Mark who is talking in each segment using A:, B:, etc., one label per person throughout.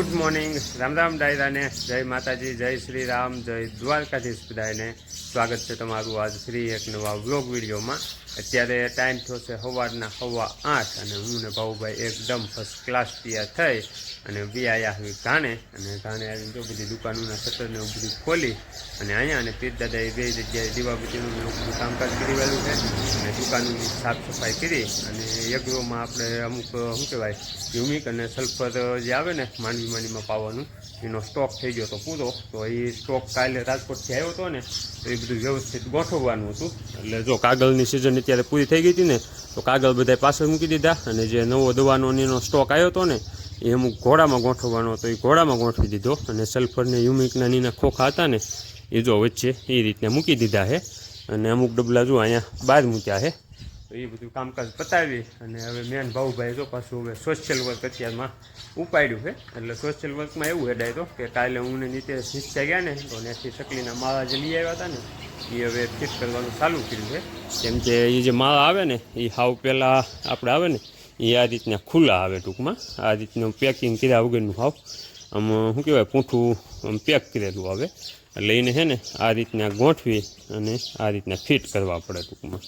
A: Good morning, Ram Ram ડાયરાને, જય માતાજી, જય શ્રી રામ, જય દ્વારકાધીશ બધાને. સ્વાગત છે તમારું આજ ફ્રી એક નવા વ્લોગ વિડીયોમાં. અત્યારે ટાઈમ થયો છે સવારના 8:15 અને હું ને ભાઉભાઈ એકદમ ફર્સ્ટ ક્લાસ તૈયાર થઈ અને બી આવ્યા હવે ઘાણે. અને ઘાણે આવીને જો બધી દુકાનોના શટરને એવું બધું ખોલી અને અહીંયા અને પીર દાદાએ બે જગ્યાએ દીવાબત્તીનું એવું બધું કામકાજ કરી વેલું છે અને દુકાનોની સાફ સફાઈ કરી. અને એગ્રોમાં આપણે અમુક શું કહેવાય યુમિક અને સલ્ફર જે આવે ને માંડવીમાં પાવાનું એનો સ્ટોક થઈ ગયો હતો પૂરો. તો એ સ્ટોક કાલે રાજકોટથી આવ્યો હતો ને તો એ બધું વ્યવસ્થિત ગોઠવવાનું હતું. એટલે જો કાગળની સિઝન અત્યારે પૂરી થઈ ગઈ હતી ને તો કાગળ બધા પાછળ મૂકી દીધા અને જે નવો દવાનો એનો સ્ટોક આવ્યો હતો ને એ અમુક ઘોડામાં ગોઠવવાનો હતો, એ ઘોડામાં ગોઠવી દીધો. અને સલ્ફરને યુમિકના નીના ખોખા હતા ને એ જો વચ્ચે એ રીતના મૂકી દીધા છે. અને અમુક ડબલા જો અહીંયા બહાર મૂક્યા છે. તો એ બધું કામકાજ પતાવી અને હવે મેન ભાઉભાઈ જો પાછું હવે સોશિયલ વર્ક અત્યારમાં ઉપાડ્યું છે. એટલે સોશિયલ વર્કમાં એવું હેડાય તો કે કાલે હું ને નીચે શીખતા ગયા ને તો ત્યાંથી સકલીના માળા જે લઈ આવ્યા હતા ને એ હવે ફિટ કરવાનું ચાલુ કર્યું છે. કેમ કે એ જે માળા આવે ને એ હાવ પહેલાં આપણે આવે ને એ આ રીતના ખુલ્લા આવે, ટૂંકમાં આ રીતનું પેકિંગ કર્યા વગરનું હાવ આમ શું કહેવાય પૂંઠું આમ પેક કરેલું આવે. એટલે એને છે ને આ રીતના ગોઠવી અને આ રીતના ફિટ કરવા પડે ટૂંકમાં.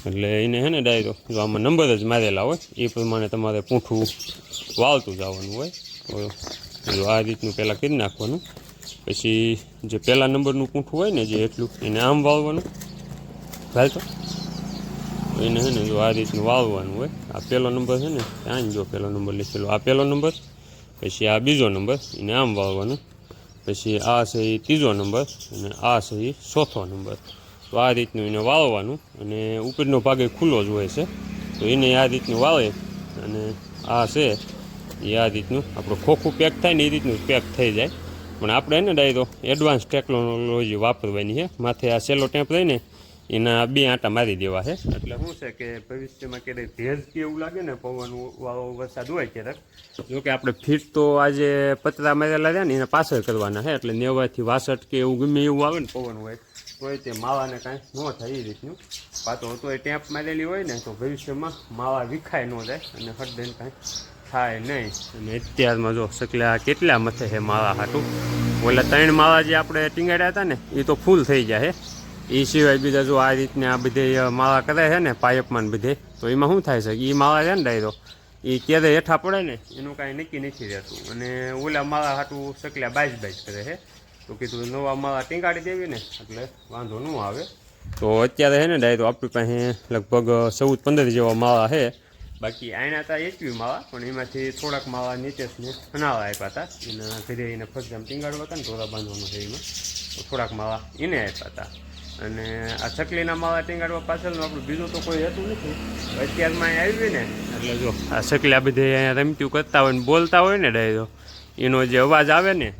A: એટલે એને છે ને ડાયરો જો આમાં નંબર જ મારેલા હોય એ પ્રમાણે તમારે પૂંઠું વાળતું જવાનું હોય. તો જો આ રીતનું પહેલાં કરી નાખવાનું, પછી જે પહેલા નંબરનું પૂંઠું હોય ને જે એટલું એને આમ વાળવાનું ચાલતો એને છે ને જો આ રીતનું વાળવાનું હોય. આ પહેલો નંબર છે ને ત્યાં જો પહેલો નંબર લખેલો, આ પહેલો નંબર, પછી આ બીજો નંબર એને આમ વાળવાનું, પછી આ છે એ ત્રીજો નંબર અને આ છે એ ચોથો નંબર. તો આ રીતનું એને વાળવાનું અને ઉપરનો ભાગ એ ખુલ્લો જ હોય છે તો એને આ રીતનું વાળે અને આ છે એ આ રીતનું આપણું ખોખું પેક થાય ને એ રીતનું પેક થઈ જાય. પણ આપણે એને ડાયરો એડવાન્સ ટેકનોલોજી વાપરવાની છે. માથે આ સેલો ટેમ્પ રહીને એના 2 આંટા મારી દેવા છે. એટલે શું છે કે ભવિષ્યમાં ક્યારેક ભેજ કે એવું લાગે ને પવન વાળો વરસાદ હોય ક્યારેક, જોકે આપણે ફીટ તો આજે પતરા મારેલા રહ્યા ને એના પાછળ કરવાના છે. એટલે નેવાથી 62 કે એવું ગમે એવું આવે ને પવન હોય તોય તે માવાને કાંઈ ન થાય એ રીતનું પાતો તોય ટેમ્પ મારેલી હોય ને તો ભવિષ્યમાં માવા વિખાય ન જાય અને હળદઈને કાંઈ થાય નહીં. અને અત્યારમાં જો સકલા કેટલા મથે છે માવા હાટું. ઓલા 3 માવા જે આપણે ટીંગાડ્યા હતા ને એ તો ફૂલ થઈ જાય છે. એ સિવાય બીજા જો આ રીતના આ બધે માળા કરે છે ને પાઇપમાં બધે, તો એમાં શું થાય છે કે એ માળા છે ને ડાયરો એ ક્યારે હેઠા પડે ને એનું કાંઈ નક્કી નથી રહેતું. અને ઓલા માળા હાટું સકલા બાજ કરે છે. તો કીધું નવા માળા ટીંગાડી દેવી ને એટલે વાંધો ન આવે. તો અત્યારે છે ને ડાયરો આપણી પાસે લગભગ 14-15 જેવા માળા છે. બાકી આના હતા 21 માળા, પણ એમાંથી થોડાક માળા નીચેને અનાળા આપ્યા હતા. એના ઘરે એને ફરજામ ટીંગાડવા હતા ને ટોળા બાંધવાનું છે એમાં, તો થોડાક માળા એને આપ્યા હતા. અને આ ચકલીના માળા ટીંગાડવા પાછળનું આપણું બીજું તો કોઈ હતું નથી. અત્યારમાં અહીં આવી ને એટલે જો આ ચકલી બધે અહીંયા રમતું કરતા હોય ને બોલતા હોય ને ડાયરો એનો જે અવાજ આવે ને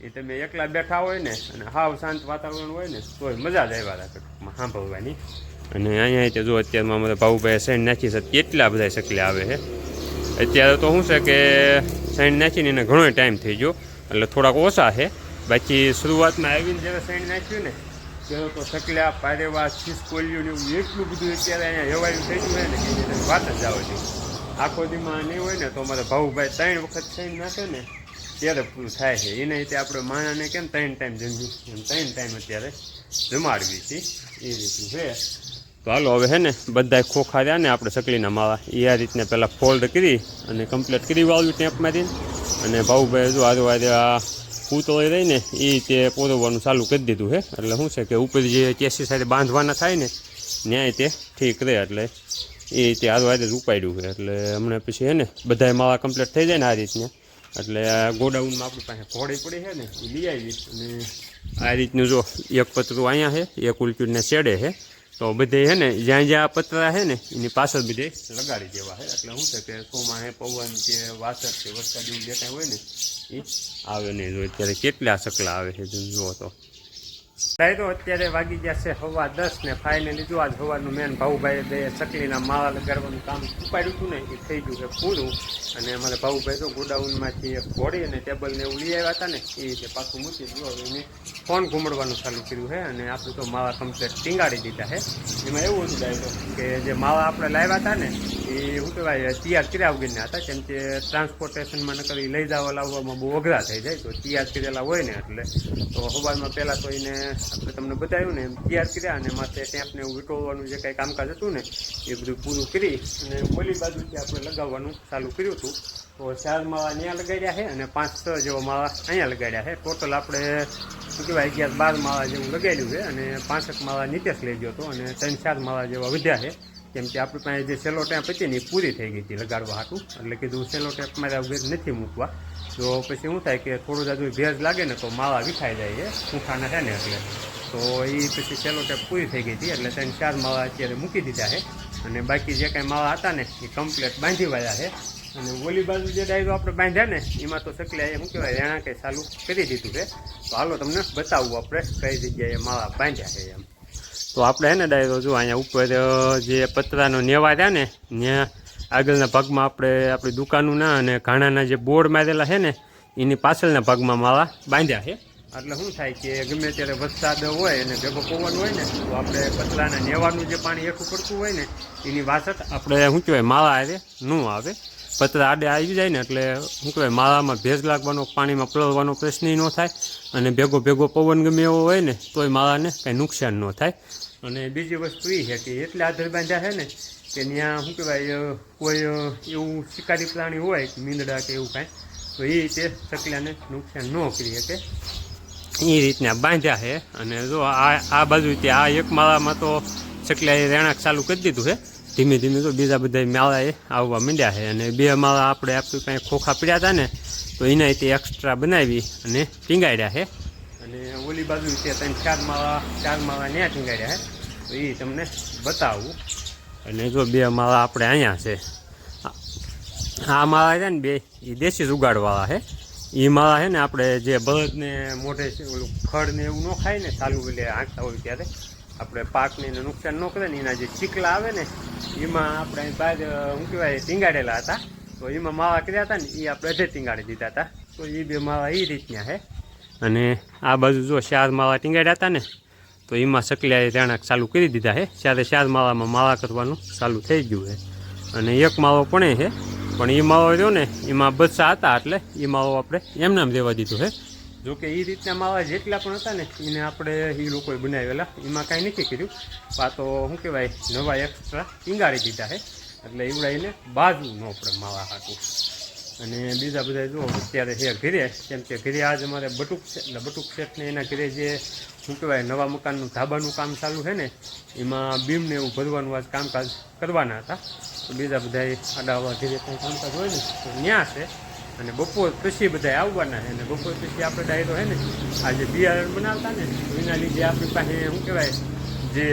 A: એ તમે એકલા બેઠા હોય ને અને હાવ શાંત વાતાવરણ હોય ને તોય મજા જ આવ્યા રાખે ટૂંકમાં સાંભળવાની. અને અહીંયા તે જો અત્યારમાં અમારા ભાઉભાઈ સૈન નાખી છે કેટલા બધા ચકલી આવે છે. અત્યારે તો શું છે કે સૈન નાખીને એને ઘણો ટાઈમ થઈ ગયો એટલે થોડાક ઓછા છે. બાકી શરૂઆતમાં આવીને જ્યારે સૈન નાખ્યું ને ત્યારે તો ચકલા પારેવા ખિસકોલિયું ને એવું એટલું બધું અત્યારે અહીંયા હેવાયું થઈ ગયું હોય ને કે વાત જ આવે છે. આખો દીમાં નહીં હોય ને તો અમારા ભાઉભાઈ 3 વખત સૈન નાખે ને ત્યારે પૂરું થાય છે. એને રીતે આપણે માણાને કેમ 3 ટાઈમ જમ્યું એમ 3 ટાઈમ અત્યારે જમાડવી છે એ રીતનું છે. તો હાલો હવે છે ને બધા ખોખા રહ્યા ને આપણે ચકલીના માળા એ આ રીતના પહેલાં ફોલ્ડ કરી અને કમ્પ્લીટ કરી વાળ્યું ટેમ્પમાંથી. અને ભાઉભાઈ જો આજે આ પૂતળી રહી ને એ રીતે પોરવવાનું ચાલુ કરી દીધું છે. એટલે શું છે કે ઉપર જે કેસી સાથે બાંધવાના થાય ને ન્યાય તે ઠીક રહે એટલે એ રીતે આજે જ ઉપાડ્યું છે. એટલે હમણાં પછી છે ને બધા માળા કમ્પ્લીટ થઈ જાય ને આ રીતના એટલે આ ગોડાઉનમાં આપણી પાસે ઘોડી પડી છે ને એ લઈ આવી. અને આ રીતનું જો એક પતરું અહીંયા છે, એક ઉલપીડને છેડે છે. તો બધે છે ને જ્યાં જ્યાં પતરા છે ને એની પાછળ બધે લગાડી દેવા છે. એટલે શું છે કે સોમાં હે પવન કે વાસર કે વરસાદ એવું જે કાંઈ હોય ને એ આવે નહીં. જો અત્યારે કેટલા ચકલા આવે છે જુઓ તો. તો અત્યારે વાગી ગયા છે 10:15 ને ફાઇનલી જો આજ સવારનું મેન ભાઉભાઈ બે ચકલીના માળા લગાડવાનું કામ ઉપાડ્યું હતું ને એ થઈ ગયું છે પૂરું. અને અમારે ભાઉભાઈ તો ગોડાઉનમાંથી એક ઘોડી અને ટેબલ ને એવું લઈ આવ્યા હતા ને એ રીતે પાછું મૂકી દીધું. હવે એને ફોન ઘૂમડવાનું ચાલુ કર્યું છે અને આપણે તો માળા કમ્પ્લેટ ટીંગાડી દીધા છે. એમાં એવું હતું ડાયરો કે જે માળા આપણે લાવ્યા હતા ને એ શું કહેવાય તૈયાર કર્યા વગરના હતા, કેમ કે ટ્રાન્સપોર્ટેશનમાં નકર લઈ જવા લાવવામાં બહુ અઘરા થઈ જાય. તો તૈયાર કરેલા હોય ને એટલે તો સવારમાં પહેલાં તો એને આપણે તમને બતાવ્યું ને એમ તૈયાર કર્યા અને માથે ટેપને એવું વીટોળવાનું જે કંઈ કામકાજ હતું ને એ બધું પૂરું કરી અને ઓલી બાજુથી આપણે લગાવવાનું ચાલુ કર્યું હતું. તો 4 માળા અહીંયા લગાડ્યા છે અને 5-6 જેવા માળા અહીંયા લગાડ્યા છે. ટોટલ આપણે શું કહેવાય 11-12 માળા જેવું લગાડ્યું છે અને 5 માળા નીચે લઈ ગયો હતો અને 3-4 માળા જેવા વધ્યા છે. કેમ કે આપણી પાસે જે સેલો ટેપ હતી ને એ પૂરી થઈ ગઈ હતી લગાડવા હાટું, એટલે કીધું સેલો ટેપ મારે વગર નથી મૂકવા. તો પછી શું થાય કે થોડું જાજુ ભેજ લાગે ને તો માળા વિખાઈ જાય છે સૂંખાના છે ને એટલે. તો એ પછી સેલો ટેપ પૂરી થઈ ગઈ હતી એટલે 3-4 માળા અત્યારે મૂકી દીધા છે અને બાકી જે કાંઈ માળા હતા ને એ કમ્પ્લેટ બાંધી વાળ્યા છે. અને ઓલી બાજુ જે ડાયરો આપણે બાંધ્યા ને એમાં તો સકલાએ શું કહેવાય રેણા કંઈ ચાલુ કરી દીધું છે. તો હાલો તમને બતાવવું આપણે કઈ જગ્યાએ માળા બાંધ્યા છે એમ. તો આપણે હે ને ડાયરો જો અહીંયા ઉપર જે પતરાનો નેવા રહ્યા ને ત્યાં આગળના ભાગમાં આપણે આપણી દુકાનોના અને ઘાણાના જે બોર્ડ મારેલા છે ને એની પાછળના ભાગમાં માળા બાંધ્યા છે. એટલે શું થાય કે ગમે ત્યારે વરસાદ હોય અને ભેગો પવન હોય ને તો આપણે પતરાના નેવાનું જે પાણી એકઠું પડતું હોય ને એની વાસત આપણે શું કહેવાય માળા આવે ન આવે. પતરા આડે આવી જાય ને એટલે શું કહેવાય માળામાં ભેજ લાગવાનો પાણીમાં પલળવાનો પ્રશ્ન ન થાય અને ભેગો પવન ગમે એવો હોય ને તોય માળાને કાંઈ નુકસાન ન થાય. અને બીજી વસ્તુ એ છે કે એટલે આધાર બાંધ્યા છે ને કે ત્યાં શું કહેવાય કોઈ એવું શિકારી પ્રાણી હોય મીંદડા કે એવું કાંઈ તો એ રીતે સકલાને નુકસાન ન કરી શકે એ રીતના બાંધ્યા છે. અને જો આ બાજુ ત્યાં આ એક માળામાં તો સકલાએ રહેણાંક ચાલુ કરી દીધું છે. ધીમે ધીમે તો બીજા બધા માળાએ આવવા માંડ્યા છે અને 2 માળા આપણે આપણી પાસે ખોખા પડ્યા હતા ને તો એના રીતે એક્સ્ટ્રા બનાવી અને ટીંગાડ્યા છે. અને ઓલી બાજુ તે 4 માળા ત્યાં ટીંગાડ્યા છે તો એ તમને બતાવું. અને જો 2 માળા આપણે અહીંયા છે. આ માળા છે ને 2 એ દેશી જુગાડવાળા છે. એ માળા છે ને આપણે જે બળદને મોઢે ઓલું ખડ ને એવું ન ખાય ને ચાલુ એટલે આંકતા હોય ત્યારે આપણે પાકને નુકસાન ન કરે ને એના જે ચીકલા આવે ને એમાં આપણે બહાર શું કહેવાય ટીંગાડેલા હતા. તો એમાં માળા કર્યા હતા ને એ આપણે અઢે ટીંગાડી દીધા હતા. તો એ 2 માળા એ રીતના છે. અને આ બાજુ જો 4 માળા ટીંગાડ્યા હતા ને તો એમાં સકલિયાએ રહેણાંક ચાલુ કરી દીધા છે. 4 માળામાં માળા કરવાનું ચાલુ થઈ ગયું છે. અને 1 માળો પણ છે પણ એ માળો રહ્યો ને એમાં બચ્ચા હતા એટલે એ માળો આપણે એમનામ દેવા દીધું છે. જોકે એ રીતના માળા જેટલા પણ હતા ને એને આપણે એ લોકોએ બનાવેલા એમાં કાંઈ નથી કર્યું. આ તો શું કહેવાય નવા એક્સ્ટ્રા ટીંગાડી દીધા છે એટલે એવડાઈને બાજુ ન પડે માળા હાટું. અને બીજા બધા જો અત્યારે છે ઘરે, કેમ કે ઘરે આજ અમારે બટુક છે એટલે બટુક શેઠને એના ઘરે જે શું કહેવાય નવા મકાનનું ધાબાનું કામ ચાલુ છે ને એમાં બીમને એવું ભરવાનું આજ કામકાજ કરવાના હતા. તો બીજા બધા આડાવા ઘરે કંઈ કામકાજ હોય ને તો ત્યાં છે. અને બપોર પછી બધા આવવાના છે. અને બપોર પછી આપણે ડાયરો છે ને આ જે બિયારણ બનાવતા ને તો એના લીધે આપણી પાસે શું કહેવાય જે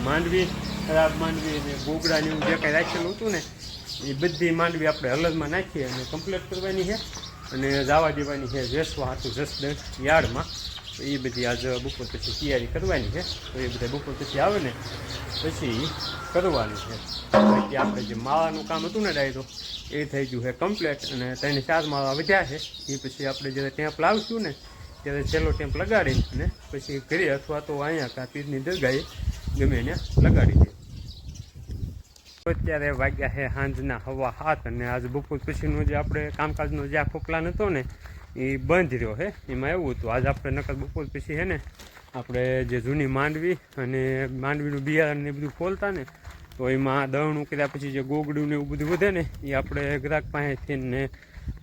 A: માંડવી ખરાબ માંડવી અને ગોગડાને એવું જે કંઈ રાખેલું હતું ને એ બધી માંડવી આપણે હલદમાં નાખીએ અને કમ્પ્લીટ કરવાની છે અને જવા દેવાની છે વેસવા હાથું જસદણ યાર્ડમાં. તો એ બધી આજ બપોર પછી તૈયારી કરવાની છે. તો એ બધા બપોર પછી આવે ને પછી કરવાનું છે. બાકી આપણે જે માળાનું કામ હતું ને ડાયરો એ થઈ ગયું છે કમ્પ્લેટ. અને 3-4 માળા વધ્યા છે એ પછી આપણે જ્યારે ટેમ્પ લાવશું ને ત્યારે છેલ્લો ટેમ્પ લગાડી અને પછી ઘરે અથવા તો અહીંયા કાં પીરની દરગાહે ગમે એને લગાડી દે. અત્યારે વાગ્યા છે સાંજના 7:15 અને આજ બપોર પછીનો જે આપણે કામકાજનો જે આખો પ્લાન હતો ને એ બંધ રહ્યો છે. એમાં એવું હતું આજ આપણે નકર બપોર પછી છે ને આપણે જે જૂની માંડવી અને માંડવીનું બિયારણ ને બધું ખોલતા ને તો એમાં દળનું કર્યા પછી જે ગોગડું ને એવું બધું વધે ને એ આપણે ગ્રાહક પાસેથી ને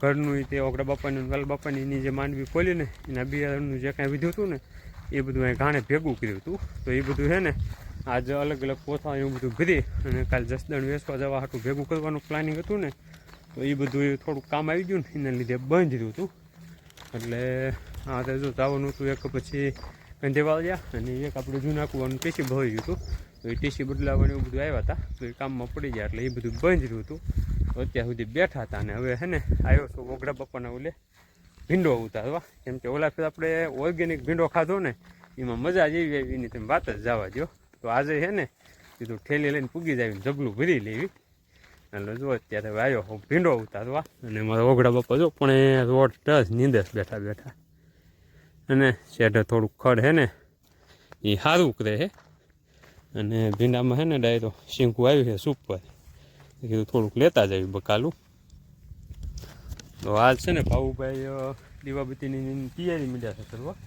A: ઘરનું તે ઓગડા બાપાની વાલ બાપાની જે માંડવી ખોલી ને એના બિયારણનું જે કાંઈ વધ્યું હતું ને એ બધું અહીં ઘાણે ભેગું કર્યું હતું. તો એ બધું છે ને આજે અલગ અલગ પોથા એવું બધું ભરી અને કાલે જસદણ વેચવા જવા હાટું ભેગું કરવાનું પ્લાનિંગ હતું ને તો એ બધું થોડુંક કામ આવી ગયું ને એના લીધે બંધ રહ્યું હતું. એટલે આ તો જો જવાનું હતું એક પછી કંધેવાળિયા અને એક આપણે જૂનાકુવાનું ટીસી ભરી ગયું હતું. તો એ ટીસી બદલાવવાનું એવું બધું આવ્યા હતા તો એ કામમાં પડી ગયા એટલે એ બધું બંધ રહ્યું હતું. તો અત્યાર સુધી બેઠા હતા અને હવે છે ને આવ્યો છું ઓગડા બાપાના ઓલે ભીંડો ઉતારવા. કેમ કે ઓલા ફેર આપણે ઓર્ગેનિક ભીંડો ખાધો ને એમાં મજા જેવી આવી એની તમે વાત જ જવા દો. તો આજે છે ને કીધું ઠેલી લઈને પૂગી જાવીને જબલું ભરી લેવી એટલે જો અત્યારે આવ્યો હું ભીંડો ઉતારવા અને મારા ઓગડા બાપા જો પણ એ રોડ ટચ નીંદે બેઠા બેઠા અને શેઢે થોડુંક ખડ હે ને એ સારું કરે હે અને ભીંડામાં હે ને ડાયરો શીંકું આવ્યું છે સુપર કીધું થોડુંક લેતા જાવ્યું બકાલું. તો હાલ છે ને ભાવુભાઈ દીવાબત્તીની તૈયારી મીડ્યા છે કરવા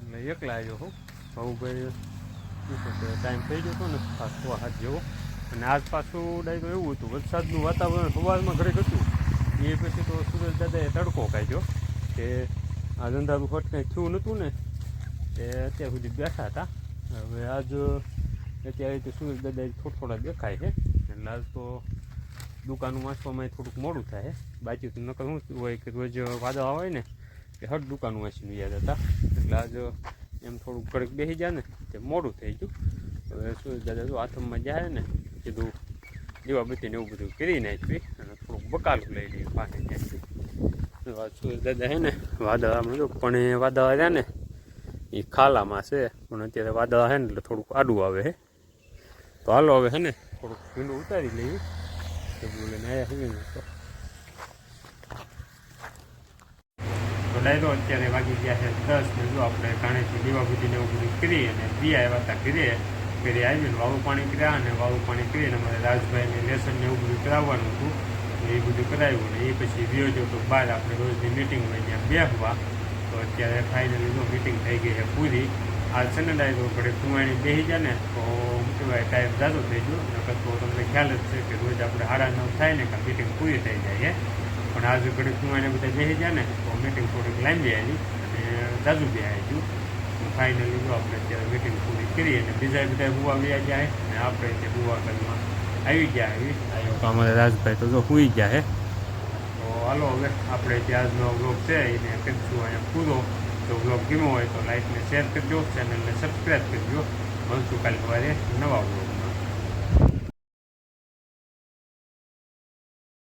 A: એટલે એકલા આવ્યો હું. ભાવુભાઈ ટાઈમ થઈ ગયો હતો ને 6:30 જેવો અને આજ પાછું ડાયરો એવું હતું વરસાદનું વાતાવરણ સવારમાં ઘરે હતું એ પછી તો સુરેશ દાદાએ તડકો કાઢ્યો કે આ અંધારું ફટ કંઈ થયું નહોતું ને તે અત્યાર સુધી બેઠા હતા. હવે આજ અત્યારે તો સુરેશ દાદા થોડા દેખાય છે એટલે આજ તો દુકાનું વાંચવામાં થોડુંક મોડું થાય બાકી તો નકર શું હોય કે રોજ વાદળ હોય ને કે હટ દુકાનું વાંચીને યાદ હતા એટલે આજ એમ થોડુંક ઘડીક બેસી જાય ને તે મોડું થઈ ગયું. હવે સુરેશ દાદા જો હાથમાં જાય ને કીધું દીવાબત્તીને એવું બધું કરી નાખ્યું અને થોડુંક બકાલું લઈ લઈએ પાસે ત્યાંથી. સુરેશ દાદા છે ને વાદળામાં જો પણ એ વાદળા રહ્યા ને એ ખાલામાં છે પણ અત્યારે વાદળા છે ને એટલે થોડુંક આડું આવે છે. તો હાલો હવે છે ને થોડુંક ભીંડું ઉતારી લઈએ બોલીને આવ્યા છે ને તો ડાયરો અત્યારે વાગી ગયા છે 10 ને જો આપણે ઘાણેથી દીવાબત્તીને એવું બધું કરી અને બી આવ્યા હતા ઘરે આવીને વાળું પાણી કર્યા અને વાળું પાણી કરીને અમારે રાજભાઈને લેસનને એવું બધું કરાવવાનું હતું એ બધું કરાવ્યું ને એ પછી વ્યો જો તો બહાર આપણે રોજની મિટિંગ હોય ત્યાં બેસવા. તો અત્યારે ફાઇનલી જો મિટિંગ થઈ ગઈ છે પૂરી. આ છે ને ડાયરો ઘડે કુંવાણી બેસી જાય ને તો કહેવાય ટાઈમ જાજો થઈ ગયો નકર તો તમને ખ્યાલ જ છે કે રોજ આપણે 9:30 થાય ને કે મિટિંગ પૂરી થઈ જાય છે પણ આજે ઘડી કુંવાણે બધા બેસી જાય ને તો મિટિંગ થોડીક લાંબી આવી અને જાજુ બે આવી ગયું. ફાઇનલી જો આપણે અત્યારે મિટિંગ પૂરી કરી અને બીજા બધા બુવા વ્યા જાય ને આપણે તે બુવા ઘરમાં આવી ગયા અમારે રાજભાઈ તો જો સુઈ ગયા છે. તો હાલો હવે આપણે જે આજનો વ્લોગ છે એને કરીશું અહીંયા પૂરો. જો વ્લોગ ગમ્યો હોય તો લાઈક ને શેર કરજો, ચેનલને સબસ્ક્રાઈબ કરજો. મળશું કાલે સવારે નવા વ્લોગ.